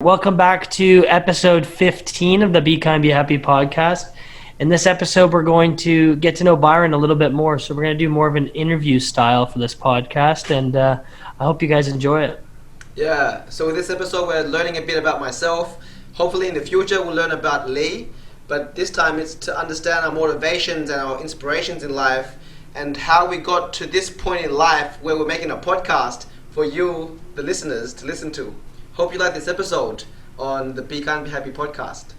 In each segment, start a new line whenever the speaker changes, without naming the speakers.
Welcome back to episode 15 of the Be Kind, Be Happy podcast. In this episode, we're going to get to know Byron a little bit more. So we're going to do more of an interview style for this podcast, and I hope you guys enjoy it.
Yeah, so in this episode, we're learning a bit about myself. Hopefully in the future, we'll learn about Leigh, but this time it's to understand our motivations and our inspirations in life and how we got to this point in life where we're making a podcast for you, the listeners, to listen to. Hope you like this episode on the Be Kind, Be Happy podcast.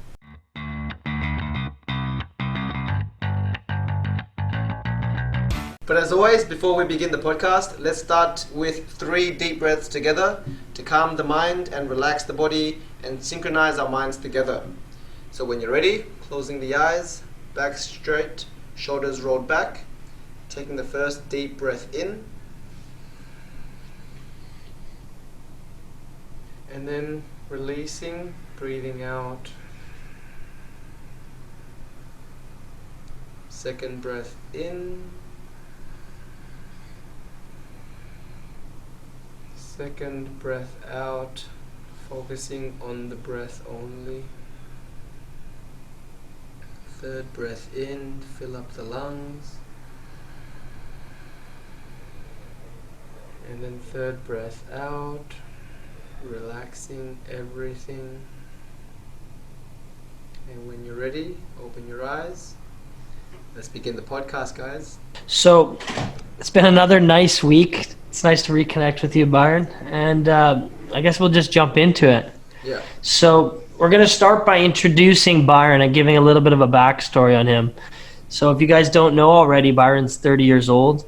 But as always, before we begin the podcast, let's start with 3 deep breaths together to calm the mind and relax the body and synchronize our minds together. So when you're ready, closing the eyes, back straight, shoulders rolled back, taking the first deep breath in, and then releasing, breathing out. Second breath in. Second breath out, focusing on the breath only. Third breath in, fill up the lungs. And then third breath out, relaxing everything. And when you're ready, open your eyes. Let's begin the podcast, guys.
So it's been another nice week. It's nice to reconnect with you, Byron. And I guess we'll just jump into it.
Yeah.
So we're going to start by introducing Byron and giving a little bit of a backstory on him. So if you guys don't know already, Byron's 30 years old.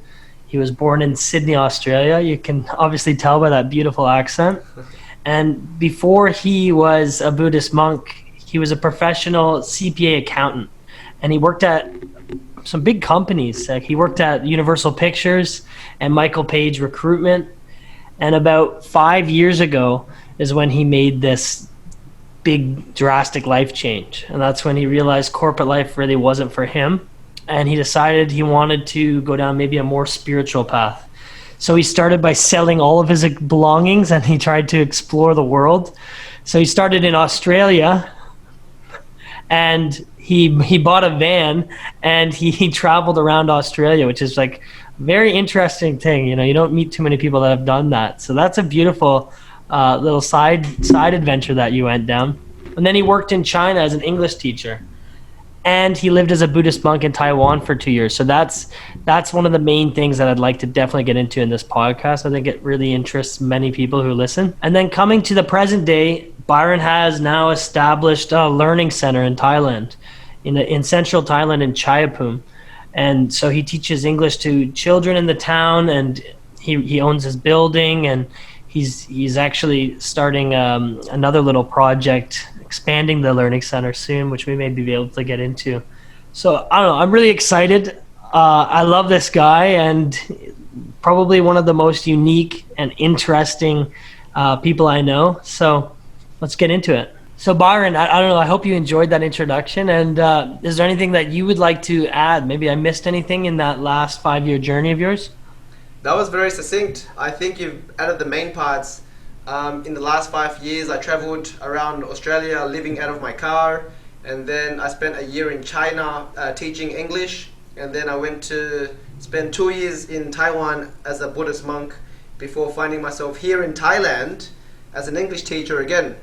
He was born in Sydney, Australia. You can obviously tell by that beautiful accent. And before he was a Buddhist monk, he was a professional CPA accountant. And he worked at some big companies. Like he worked at Universal Pictures and Michael Page Recruitment. And about 5 years ago is when he made this big drastic life change. And that's when he realized corporate life really wasn't for him. And he decided he wanted to go down maybe a more spiritual path. So he started by selling all of his belongings and he tried to explore the world. So he started in Australia and he bought a van and he traveled around Australia, which is like a very interesting thing. You know, you don't meet too many people that have done that. So that's a beautiful little side adventure that you went down. And then he worked in China as an English teacher. And he lived as a Buddhist monk in Taiwan for 2 years. So that's one of the main things that I'd like to definitely get into in this podcast. I think it really interests many people who listen. And then coming to the present day, Byron has now established a learning center in Thailand, in central Thailand in Chayapum. And so he teaches English to children in the town, and he owns his building, and he's actually starting another little project, expanding the learning center soon, which we may be able to get into. So I don't know, I'm really excited. I love this guy, and probably one of the most unique and interesting people I know. So let's get into it. So Byron, I don't know, I hope you enjoyed that introduction. And is there anything that you would like to add? Maybe I missed anything in that last 5-year journey of yours?
That was very succinct. I think you've added the main parts. In the last 5 years, I traveled around Australia living out of my car, and then I spent a year in China teaching English, and then I went to spend 2 years in Taiwan as a Buddhist monk before finding myself here in Thailand as an English teacher again.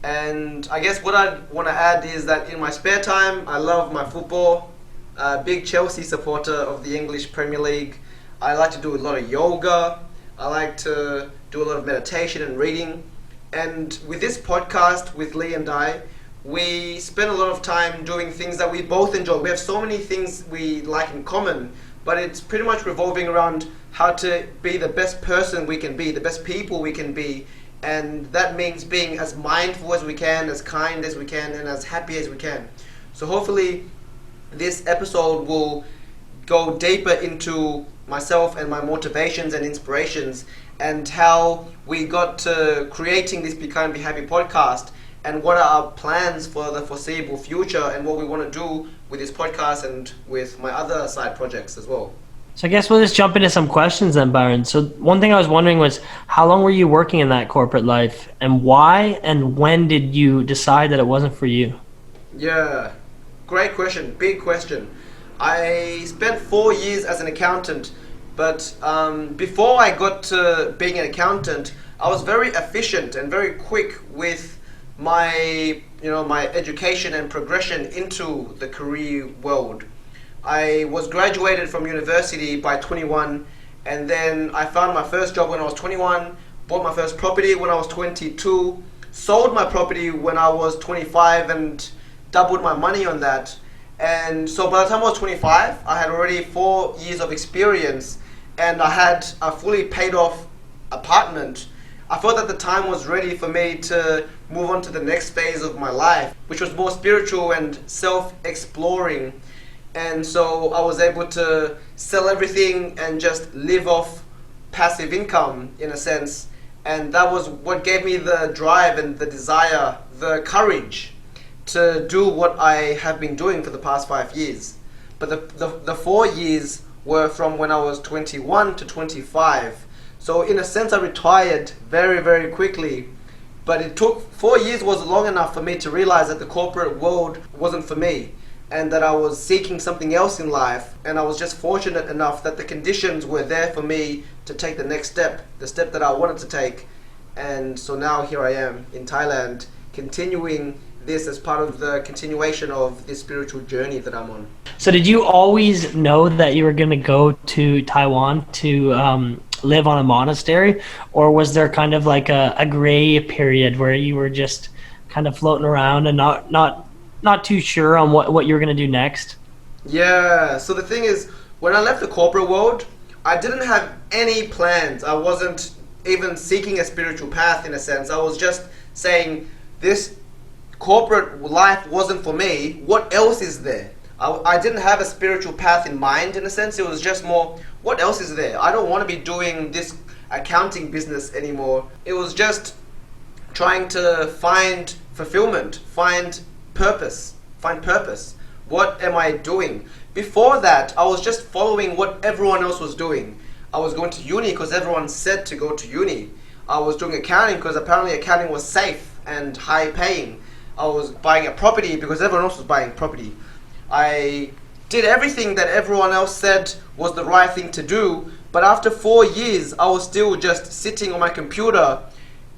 And I guess what I want to add is that in my spare time, I love my football, big Chelsea supporter of the English Premier League. I like to do a lot of yoga. I like to do a lot of meditation and reading. And with this podcast with Leigh and I, we spend a lot of time doing things that we both enjoy. We have so many things we like in common, but it's pretty much revolving around how to be the best person we can be, the best people we can be. And that means being as mindful as we can, as kind as we can, and as happy as we can. So hopefully this episode will go deeper into myself and my motivations and inspirations, and how we got to creating this Be Kind, Be Happy podcast, and what are our plans for the foreseeable future, and what we want to do with this podcast and with my other side projects as well.
So I guess we'll just jump into some questions then, Byron. So one thing I was wondering was how long were you working in that corporate life, and why and when did you decide that it wasn't for you?
Yeah, great question, big question. I spent 4 years as an accountant, but before I got to being an accountant, I was very efficient and very quick with my education and progression into the career world. I was graduated from university by 21, and then I found my first job when I was 21, bought my first property when I was 22, sold my property when I was 25 and doubled my money on that. And so by the time I was 25, I had already 4 years of experience, and I had a fully paid off apartment. I felt that the time was ready for me to move on to the next phase of my life, which was more spiritual and self-exploring. And so I was able to sell everything and just live off passive income in a sense. And that was what gave me the drive and the desire, the courage to do what I have been doing for the past 5 years. But the 4 years were from when I was 21 to 25. So in a sense I retired very, very quickly. But it took 4 years was long enough for me to realize that the corporate world wasn't for me, and that I was seeking something else in life. And I was just fortunate enough that the conditions were there for me to take the next step, the step that I wanted to take. And so now here I am in Thailand, continuing this as part of the continuation of this spiritual journey that I'm on.
So did you always know that you were going to go to Taiwan to live on a monastery, or was there kind of like a gray period where you were just kind of floating around and not too sure on what you were going to do next?
Yeah, so the thing is, when I left the corporate world, I didn't have any plans. I wasn't even seeking a spiritual path in a sense. I was just saying, this corporate life wasn't for me. What else is there? I didn't have a spiritual path in mind in a sense. It was just more, what else is there? I don't want to be doing this accounting business anymore. It was just trying to find fulfillment, find purpose. What am I doing? Before that, I was just following what everyone else was doing. I was going to uni because everyone said to go to uni. I was doing accounting because apparently accounting was safe and high paying. I was buying a property because everyone else was buying property. I did everything that everyone else said was the right thing to do, but after 4 years, I was still just sitting on my computer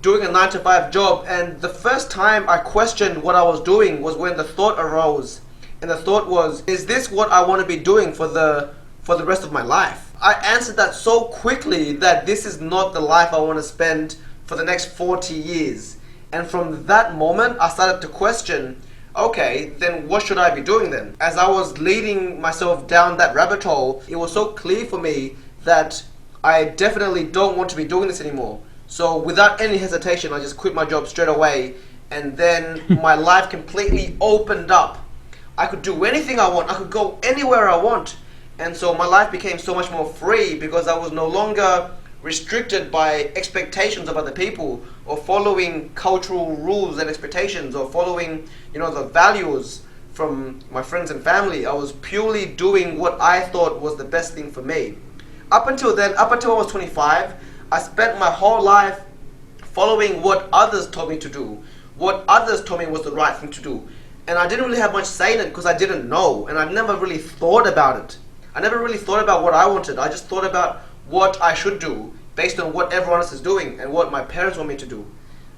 doing a 9-to-5 job. And the first time I questioned what I was doing was when the thought arose. And the thought was, is this what I want to be doing for the rest of my life? I answered that so quickly that this is not the life I want to spend for the next 40 years. And from that moment, I started to question, okay, then what should I be doing then? As I was leading myself down that rabbit hole, it was so clear for me that I definitely don't want to be doing this anymore. So without any hesitation, I just quit my job straight away, and then my life completely opened up. I could do anything I want. I could go anywhere I want. And so my life became so much more free because I was no longer restricted by expectations of other people, or following cultural rules and expectations, or following, the values from my friends and family. I was purely doing what I thought was the best thing for me. Up until then, up until I was 25, I spent my whole life following what others told me to do, what others told me was the right thing to do. And I didn't really have much say in it because I didn't know, and I never really thought about it. I never really thought about what I wanted. I just thought about what I should do based on what everyone else is doing and what my parents want me to do.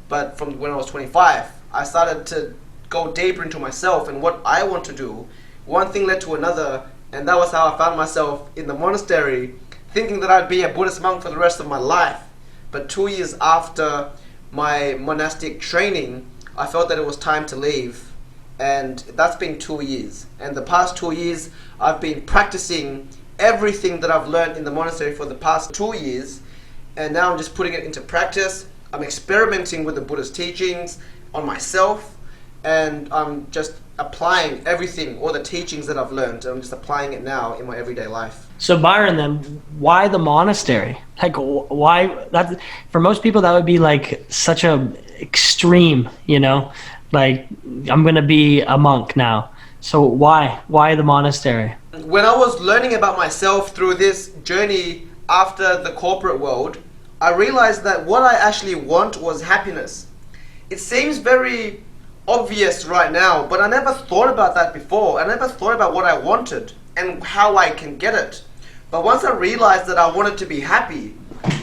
But from when I was 25, I started to go deeper into myself and what I want to do. One thing led to another, and that was how I found myself in the monastery, thinking that I'd be a Buddhist monk for the rest of my life. But 2 years after my monastic training, I felt that it was time to leave. And that's been 2 years. And the past 2 years, I've been practicing everything that I've learned in the monastery for the past 2 years. And now I'm just putting it into practice. I'm experimenting with the Buddhist teachings on myself. And I'm just applying everything, all the teachings that I've learned. I'm just applying it now in my everyday life.
So Byron, then why the monastery? Like, why? That for most people that would be like such a extreme, like I'm gonna be a monk now. So why the monastery?
When I was learning about myself through this journey after the corporate world, I realized that what I actually want was happiness. It seems very obvious right now, but I never thought about that before. I never thought about what I wanted and how I can get it. But once I realized that I wanted to be happy,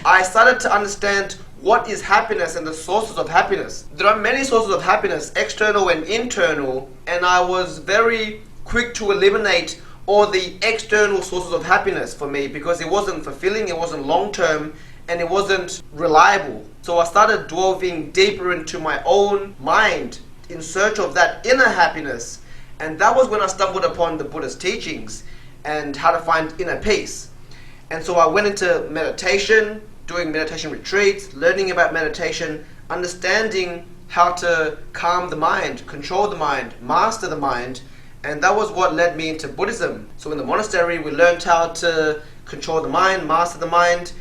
I started to understand what is happiness and the sources of happiness. There are many sources of happiness, external and internal, and I was very quick to eliminate all the external sources of happiness for me because it wasn't fulfilling, it wasn't long term, and it wasn't reliable. So I started delving deeper into my own mind in search of that inner happiness, and that was when I stumbled upon the Buddhist teachings and how to find inner peace. And so I went into meditation, doing meditation retreats, learning about meditation, understanding how to calm the mind, control the mind, master the mind, and that was what led me into Buddhism. So in the monastery we learned how to control the mind, master the mind,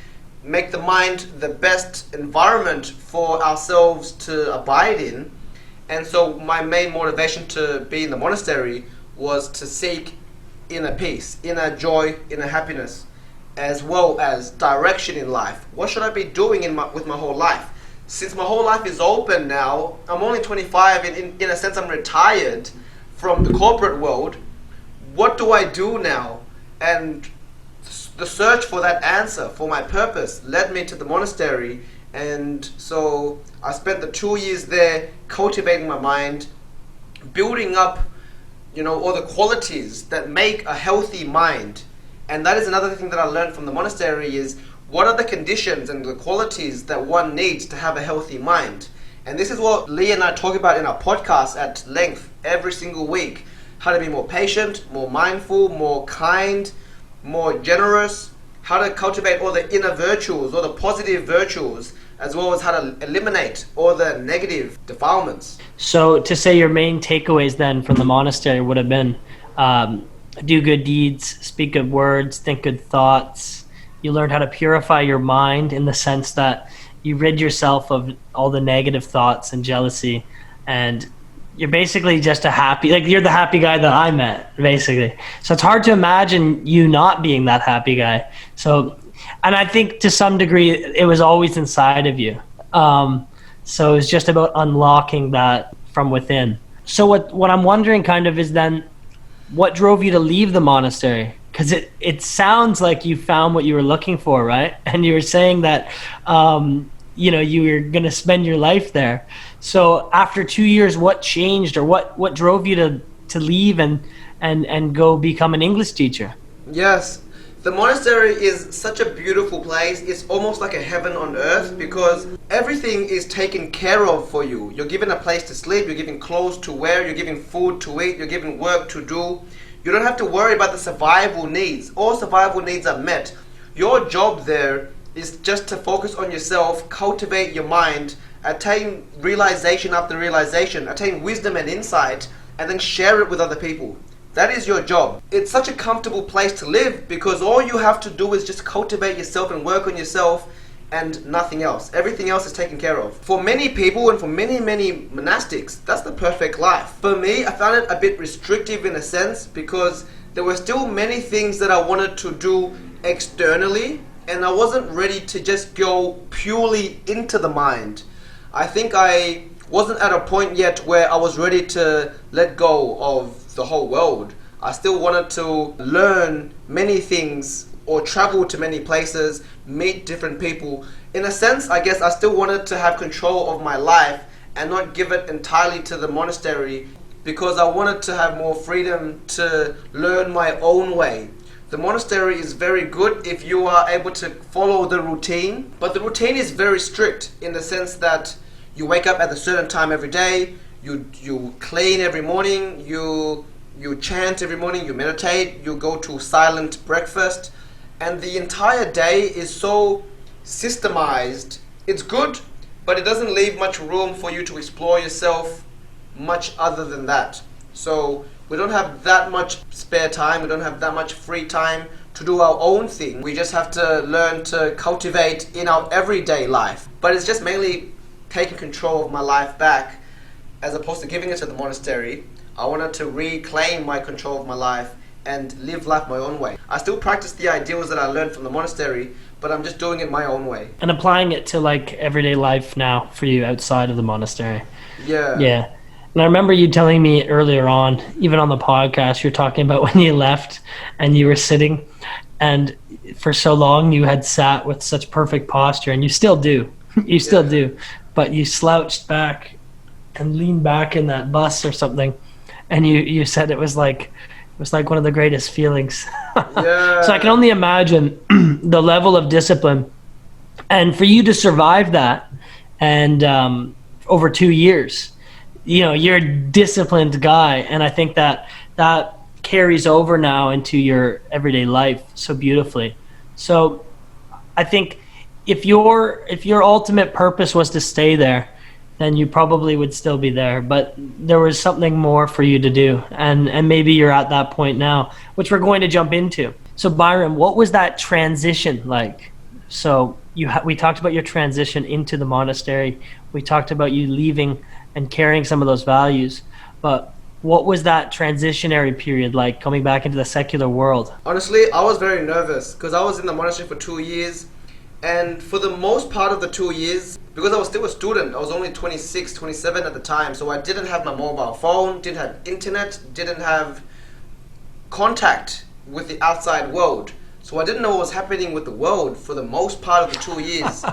make the mind the best environment for ourselves to abide in. And so my main motivation to be in the monastery was to seek inner peace, inner joy, inner happiness, as well as direction in life. What should I be doing with my whole life? Since my whole life is open now, I'm only 25, and in a sense I'm retired from the corporate world. What do I do now? And the search for that answer, for my purpose, led me to the monastery. And so I spent the 2 years there cultivating my mind, building up, all the qualities that make a healthy mind. And that is another thing that I learned from the monastery is what are the conditions and the qualities that one needs to have a healthy mind. And this is what Leigh and I talk about in our podcast at length every single week. How to be more patient, more mindful, more kind, more generous, how to cultivate all the inner virtues, all the positive virtues, as well as how to eliminate all the negative defilements.
So to say your main takeaways then from the monastery would have been do good deeds, speak good words, think good thoughts. You learned how to purify your mind in the sense that you rid yourself of all the negative thoughts and jealousy, and you're basically just you're the happy guy that I met, basically. So it's hard to imagine you not being that happy guy. So, and I think to some degree it was always inside of you. So it's just about unlocking that from within. So what I'm wondering kind of is then, what drove you to leave the monastery? Because it sounds like you found what you were looking for, right? And you were saying that you were going to spend your life there. So after 2 years, what changed, or what drove you to leave and go become an English teacher?
Yes, the monastery is such a beautiful place. It's almost like a heaven on earth because everything is taken care of for you. You're given a place to sleep, you're given clothes to wear, you're given food to eat, you're given work to do. You don't have to worry about the survival needs. All survival needs are met. Your job there is just to focus on yourself, cultivate your mind, attain realization after realization, attain wisdom and insight, and then share it with other people. That is your job. It's such a comfortable place to live because all you have to do is just cultivate yourself and work on yourself and nothing else. Everything else is taken care of. For many people and for many monastics, that's the perfect life. For me, I found it a bit restrictive in a sense because there were still many things that I wanted to do externally, and I wasn't ready to just go purely into the mind. I think I wasn't at a point yet where I was ready to let go of the whole world. I still wanted to learn many things or travel to many places, meet different people. In a sense, I guess I still wanted to have control of my life and not give it entirely to the monastery because I wanted to have more freedom to learn my own way. The monastery is very good if you are able to follow the routine, but the routine is very strict in the sense that you wake up at a certain time every day, you clean every morning, you chant every morning, you meditate, you go to silent breakfast, and the entire day is so systemized. It's good, but it doesn't leave much room for you to explore yourself much other than that. So we don't have that much spare time, we don't have that much free time to do our own thing. We just have to learn to cultivate in our everyday life. But it's just mainly taking control of my life back as opposed to giving it to the monastery. I wanted to reclaim my control of my life and live life my own way. I still practice the ideals that I learned from the monastery, but I'm just doing it my own way.
And applying it to like everyday life now for you outside of the monastery.
Yeah.
Yeah. And I remember you telling me earlier on, even on the podcast, you're talking about when you left and you were sitting, and for so long you had sat with such perfect posture, and you still do. You still do. But you slouched back and leaned back in that bus or something, and you said it was like one of the greatest feelings.
Yeah.
So I can only imagine the level of discipline, and for you to survive that, and over 2 years, you're a disciplined guy, and I think that carries over now into your everyday life so beautifully. So I think if your ultimate purpose was to stay there, then you probably would still be there, but there was something more for you to do, and maybe you're at that point now, which we're going to jump into. So Byron, what was that transition like? So we talked about your transition into the monastery. We talked about you leaving and carrying some of those values, but what was that transitionary period like, coming back into the secular world?
Honestly, I was very nervous because I was in the monastery for 2 years, and for the most part of the 2 years, because I was still a student, I was only 26, 27 at the time, so I didn't have my mobile phone, didn't have internet, didn't have contact with the outside world. So I didn't know what was happening with the world for the most part of the 2 years.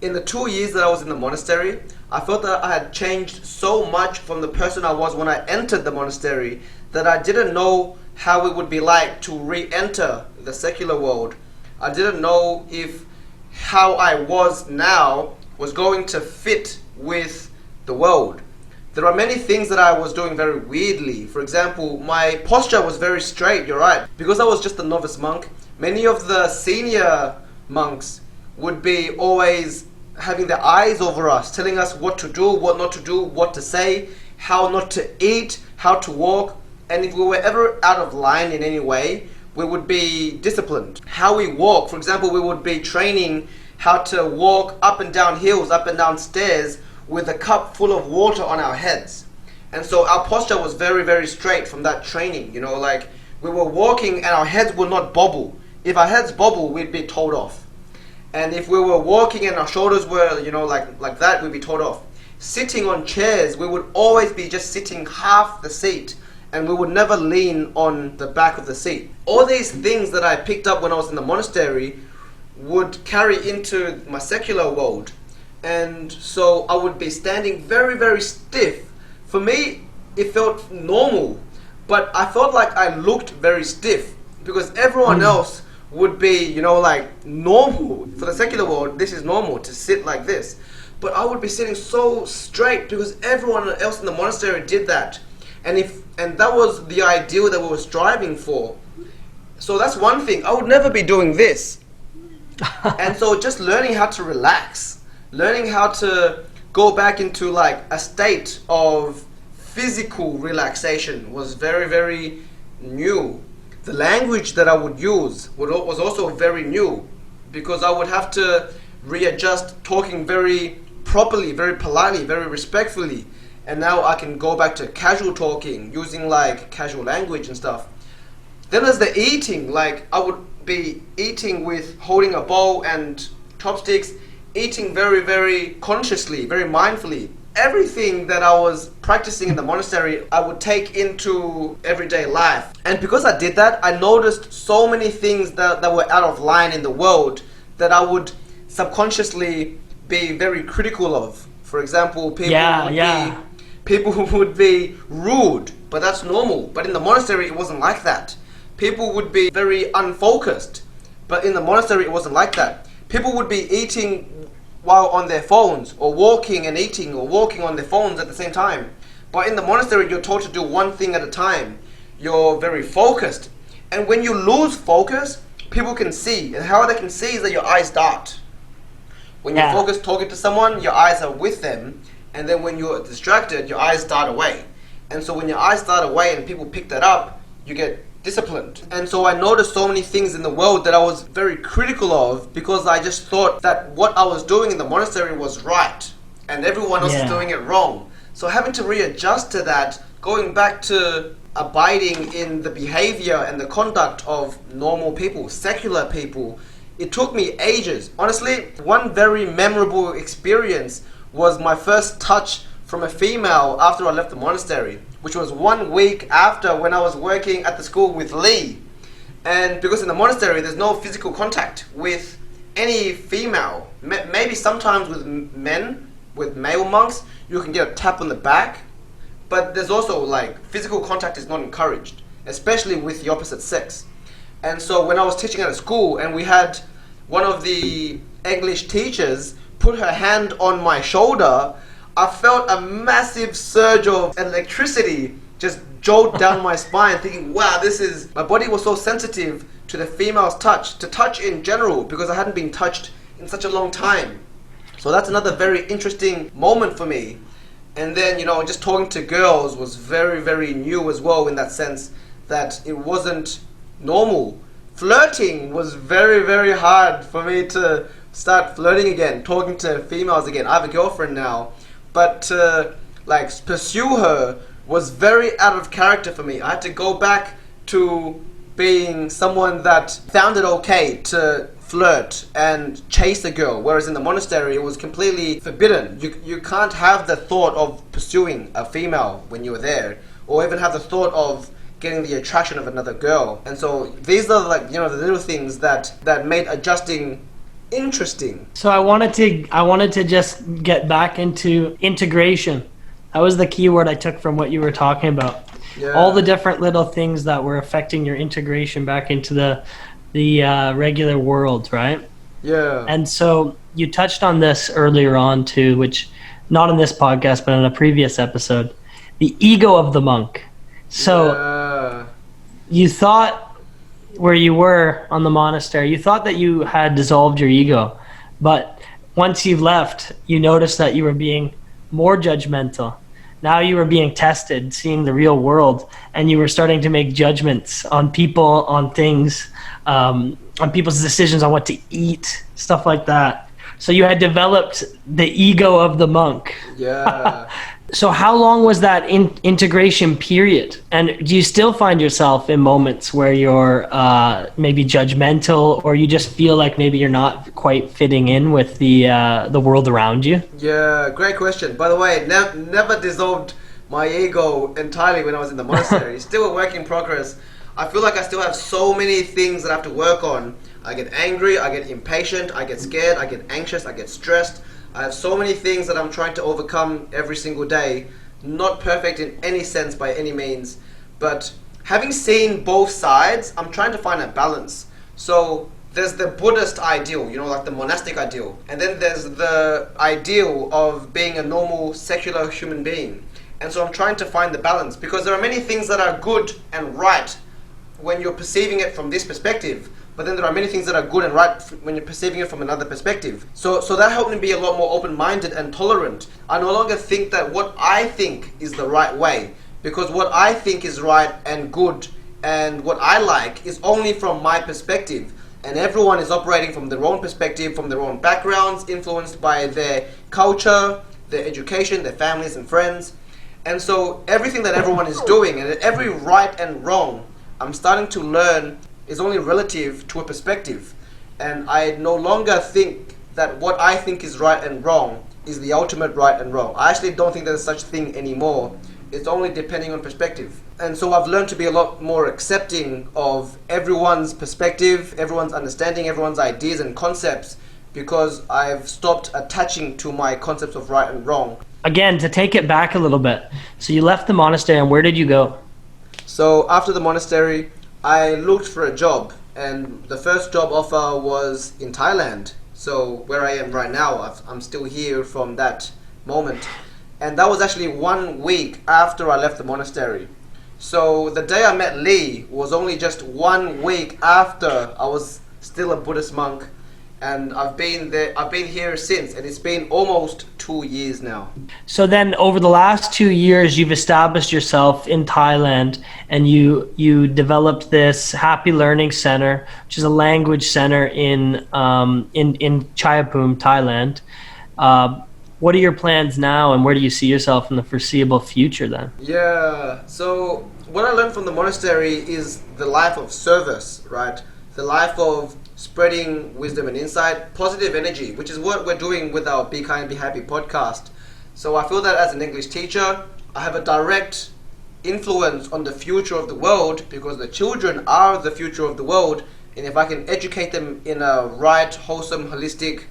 In the 2 years that I was in the monastery, I felt that I had changed so much from the person I was when I entered the monastery that I didn't know how it would be like to re-enter the secular world. I didn't know if how I was now was going to fit with the world. There are many things that I was doing very weirdly. For example, my posture was very straight, you're right. Because I was just a novice monk, many of the senior monks would be always having their eyes over us, telling us what to do, what not to do, what to say, how not to eat, how to walk. And if we were ever out of line in any way, we would be disciplined. How we walk, for example, we would be training how to walk up and down hills, up and down stairs with a cup full of water on our heads. And so our posture was very, very straight from that training. Like we were walking and our heads would not bobble. If our heads bobble, we'd be told off. And if we were walking and our shoulders were, like that, we'd be told off. Sitting on chairs, we would always be just sitting half the seat, and we would never lean on the back of the seat. All these things that I picked up when I was in the monastery would carry into my secular world. And so I would be standing very, very stiff. For me, it felt normal, but I felt like I looked very stiff because everyone else would be, like normal. For the secular world, this is normal to sit like this. But I would be sitting so straight because everyone else in the monastery did that. And that was the ideal that we were striving for. So that's one thing. I would never be doing this. And so just learning how to relax, learning how to go back into like a state of physical relaxation was very, very new. The language that I would use was also very new because I would have to readjust talking very properly, very politely, very respectfully. And now I can go back to casual talking, using like casual language and stuff. Then there's the eating. Like I would be eating with holding a bowl and chopsticks, eating very, very consciously, very mindfully. Everything that I was practicing in the monastery, I would take into everyday life. And because I did that, I noticed so many things that were out of line in the world that I would subconsciously be very critical of. For example, people would be rude, but that's normal. But in the monastery, it wasn't like that. People would be very unfocused, but in the monastery, it wasn't like that. People would be eating while on their phones, or walking and eating, or walking on their phones at the same time. But in the monastery, you're taught to do one thing at a time. You're very focused. And when you lose focus, people can see. And how they can see is that your eyes dart. When you're focused talking to someone, your eyes are with them. And then when you're distracted, your eyes dart away. And so when your eyes dart away and people pick that up, you get disciplined. And so I noticed so many things in the world that I was very critical of because I just thought that what I was doing in the monastery was right and everyone else is doing it wrong. So having to readjust to that, going back to abiding in the behavior and the conduct of normal people, secular people, it took me ages. Honestly, one very memorable experience was my first touch from a female after I left the monastery, which was 1 week after when I was working at the school with Leigh. And because in the monastery there's no physical contact with any female, maybe sometimes with men, with male monks, you can get a tap on the back, but there's also like physical contact is not encouraged, especially with the opposite sex. And so when I was teaching at a school and we had one of the English teachers put her hand on my shoulder, I felt a massive surge of electricity just jolt down my spine, thinking, wow, my body was so sensitive to the female's touch, to touch in general, because I hadn't been touched in such a long time. So that's another very interesting moment for me. And then, just talking to girls was very, very new as well, in that sense that it wasn't normal. Flirting was very, very hard for me to start flirting again, talking to females again. I have a girlfriend now, but to pursue her was very out of character for me. I had to go back to being someone that found it okay to flirt and chase a girl, whereas in the monastery it was completely forbidden. You can't have the thought of pursuing a female when you're there, or even have the thought of getting the attraction of another girl. And so these are the little things that made adjusting interesting.
So I wanted to just get back into integration. That was the key word I took from what you were talking about.
Yeah.
All the different little things that were affecting your integration back into the regular world, right?
Yeah.
And so you touched on this earlier on too, which not in this podcast, but in a previous episode, the ego of the monk. So you thought where you were on the monastery, you thought that you had dissolved your ego, but once you left, you noticed that you were being more judgmental. Now you were being tested, seeing the real world, and you were starting to make judgments on people, on things, on people's decisions on what to eat, stuff like that. So you had developed the ego of the monk.
Yeah.
So how long was that integration period? And do you still find yourself in moments where you're maybe judgmental, or you just feel like maybe you're not quite fitting in with the world around you?
Yeah, great question. By the way, never dissolved my ego entirely when I was in the monastery. Still a work in progress. I feel like I still have so many things that I have to work on. I get angry, I get impatient, I get scared, I get anxious, I get stressed. I have so many things that I'm trying to overcome every single day. Not perfect in any sense by any means, but having seen both sides, I'm trying to find a balance. So there's the Buddhist ideal, like the monastic ideal, and then there's the ideal of being a normal secular human being. And so I'm trying to find the balance, because there are many things that are good and right when you're perceiving it from this perspective, but then there are many things that are good and right when you're perceiving it from another perspective. So that helped me be a lot more open-minded and tolerant. I no longer think that what I think is the right way, because what I think is right and good and what I like is only from my perspective. And everyone is operating from their own perspective, from their own backgrounds, influenced by their culture, their education, their families and friends. And so everything that everyone is doing, and every right and wrong, I'm starting to learn is only relative to a perspective. And I no longer think that what I think is right and wrong is the ultimate right and wrong. I actually don't think there's such thing anymore. It's only depending on perspective. And so I've learned to be a lot more accepting of everyone's perspective, everyone's understanding, everyone's ideas and concepts, because I've stopped attaching to my concepts of right and wrong.
Again, to take it back a little bit. So you left the monastery, and where did you go?
So after the monastery, I looked for a job, and the first job offer was in Thailand. So where I am right now, I'm still here from that moment. And that was actually 1 week after I left the monastery. So the day I met Leigh was only just 1 week after I was still a Buddhist monk. And I've been here since, and it's been almost 2 years now. So
then over the last 2 years, you've established yourself in Thailand, and you developed this Happy Learning Center, which is a language center in Chayapum, Thailand. what are your plans now, and where do you see yourself in the foreseeable future then?
Yeah, so what I learned from the monastery is the life of service, right? The life of spreading wisdom and insight, positive energy, which is what we're doing with our Be Kind, Be Happy podcast. So I feel that as an English teacher, I have a direct influence on the future of the world, because the children are the future of the world, and if I can educate them in a right, wholesome, holistic,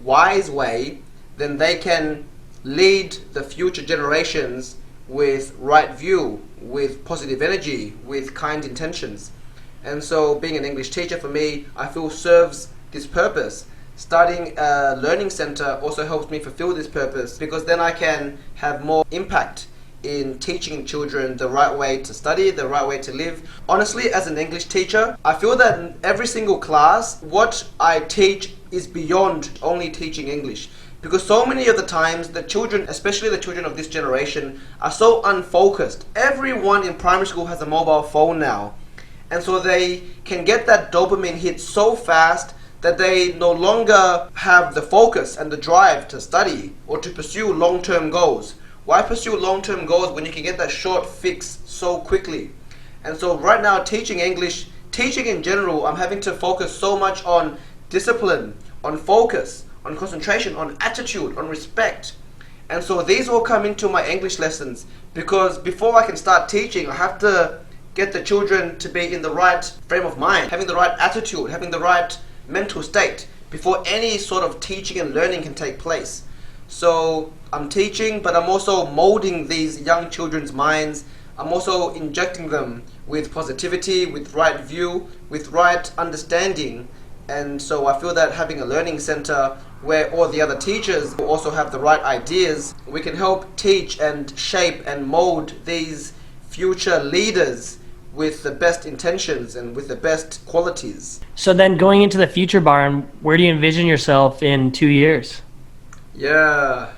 wise way, then they can lead the future generations with right view, with positive energy, with kind intentions. And so being an English teacher for me, I feel serves this purpose. Starting a learning center also helps me fulfill this purpose, because then I can have more impact in teaching children the right way to study, the right way to live. Honestly, as an English teacher, I feel that in every single class, what I teach is beyond only teaching English. Because so many of the times, the children, especially the children of this generation, are so unfocused. Everyone in primary school has a mobile phone now. And so they can get that dopamine hit so fast that they no longer have the focus and the drive to study or to pursue long-term goals. Why pursue long-term goals when you can get that short fix so quickly? And so right now, teaching English, teaching in general, I'm having to focus so much on discipline, on focus, on concentration, on attitude, on respect. And so these all come into my English lessons, because before I can start teaching, I have to get the children to be in the right frame of mind, having the right attitude, having the right mental state before any sort of teaching and learning can take place. So I'm teaching, but I'm also molding these young children's minds. I'm also injecting them with positivity, with right view, with right understanding. And so I feel that having a learning center where all the other teachers also have the right ideas, we can help teach and shape and mold these future leaders with the best intentions and with the best qualities.
So then going into the future, Byron, where do you envision yourself in 2 years?
Yeah.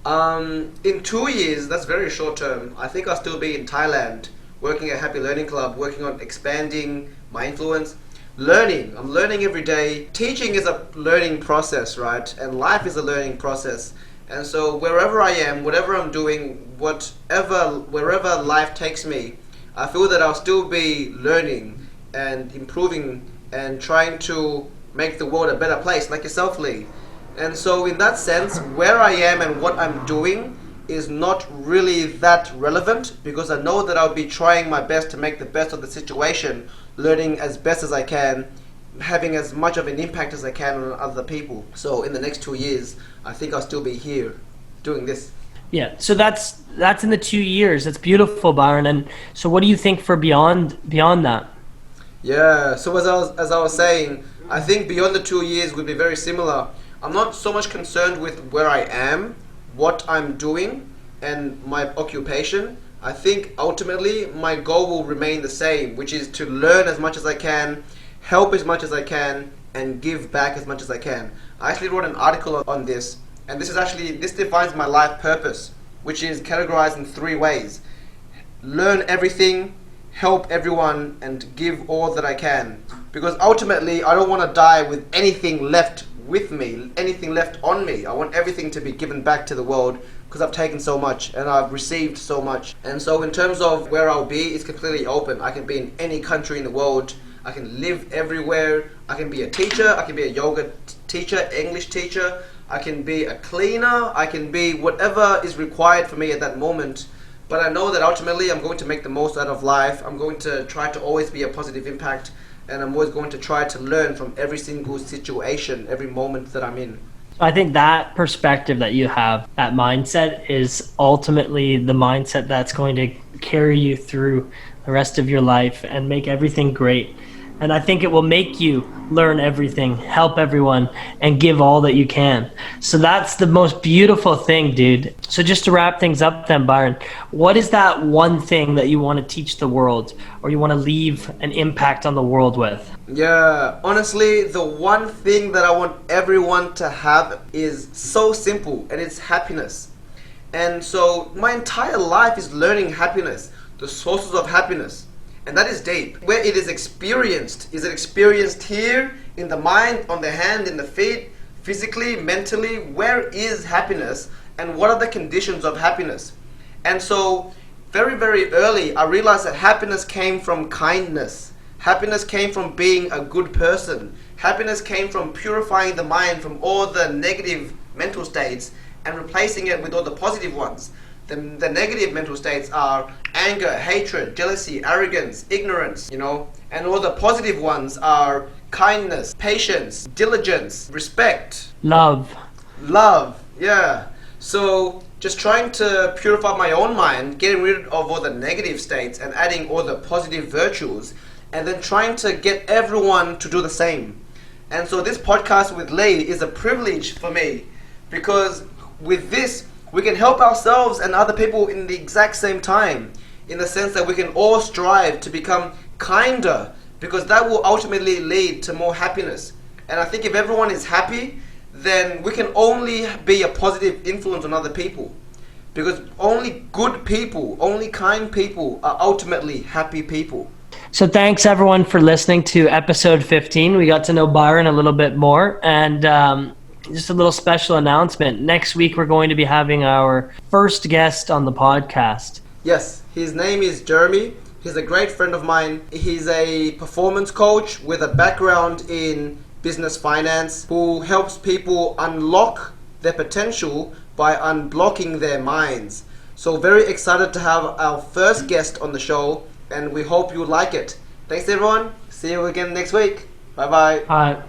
In 2 years, that's very short term. I think I'll still be in Thailand, working at Happy Learning Club, working on expanding my influence. Learning. I'm learning every day. Teaching is a learning process, right? And life is a learning process. And so wherever I am, whatever I'm doing, wherever life takes me, I feel that I'll still be learning and improving and trying to make the world a better place, like yourself, Leigh. And so in that sense, where I am and what I'm doing is not really that relevant, because I know that I'll be trying my best to make the best of the situation, learning as best as I can, having as much of an impact as I can on other people. So in the next 2 years, I think I'll still be here doing this.
Yeah, so that's in the 2 years. That's beautiful, Byron. And so what do you think for beyond that?
Yeah, so as I was saying, I think beyond the 2 years would be very similar. I'm not so much concerned with where I am, what I'm doing, and my occupation. I think ultimately my goal will remain the same, which is to learn as much as I can, help as much as I can, and give back as much as I can. I actually wrote an article on this, and this defines my life purpose, which is categorized in 3 ways. Learn everything, help everyone, and give all that I can. Because ultimately, I don't want to die with anything left with me, anything left on me. I want everything to be given back to the world, because I've taken so much and I've received so much. And so in terms of where I'll be, it's completely open. I can be in any country in the world. I can live everywhere. I can be a teacher. I can be a yoga teacher, English teacher. I can be a cleaner. I can be whatever is required for me at that moment. But I know that ultimately I'm going to make the most out of life. I'm going to try to always be a positive impact, and I'm always going to try to learn from every single situation, every moment that I'm in.
I think that perspective that you have, that mindset, is ultimately the mindset that's going to carry you through the rest of your life and make everything great. And I think it will make you learn everything, help everyone, and give all that you can. So that's the most beautiful thing, dude. So just to wrap things up then, Byron, what is that one thing that you want to teach the world, or you want to leave an impact on the world with?
Yeah, honestly, the one thing that I want everyone to have is so simple, and it's happiness. And so my entire life is learning happiness, the sources of happiness. And that is deep. Where it is experienced. Is it experienced here, in the mind, on the hand, in the feet, physically, mentally? Where is happiness? and what are the conditions of happiness. And so very, very early, I realized that happiness came from kindness. Happiness came from being a good person. Happiness came from purifying the mind from all the negative mental states and replacing it with all the positive ones. The negative mental states are anger, hatred, jealousy, arrogance, ignorance, and all the positive ones are kindness, patience, diligence, respect,
Love.
yeah. So just trying to purify my own mind, getting rid of all the negative states and adding all the positive virtues, and then trying to get everyone to do the same. And so this podcast with Leigh is a privilege for me, because with this we can help ourselves and other people in the exact same time, in the sense that we can all strive to become kinder, because that will ultimately lead to more happiness. And I think if everyone is happy, then we can only be a positive influence on other people, because only good people, only kind people are ultimately happy people.
So thanks everyone for listening to episode 15. We got to know Byron a little bit more, and just a little special announcement. Next week we're going to be having our first guest on the podcast.
Yes, his name is Jeremy. He's a great friend of mine. He's a performance coach with a background in business finance, who helps people unlock their potential by unblocking their minds. So very excited to have our first guest on the show, and we hope you like it. Thanks everyone. See you again next week. Bye bye.
All right.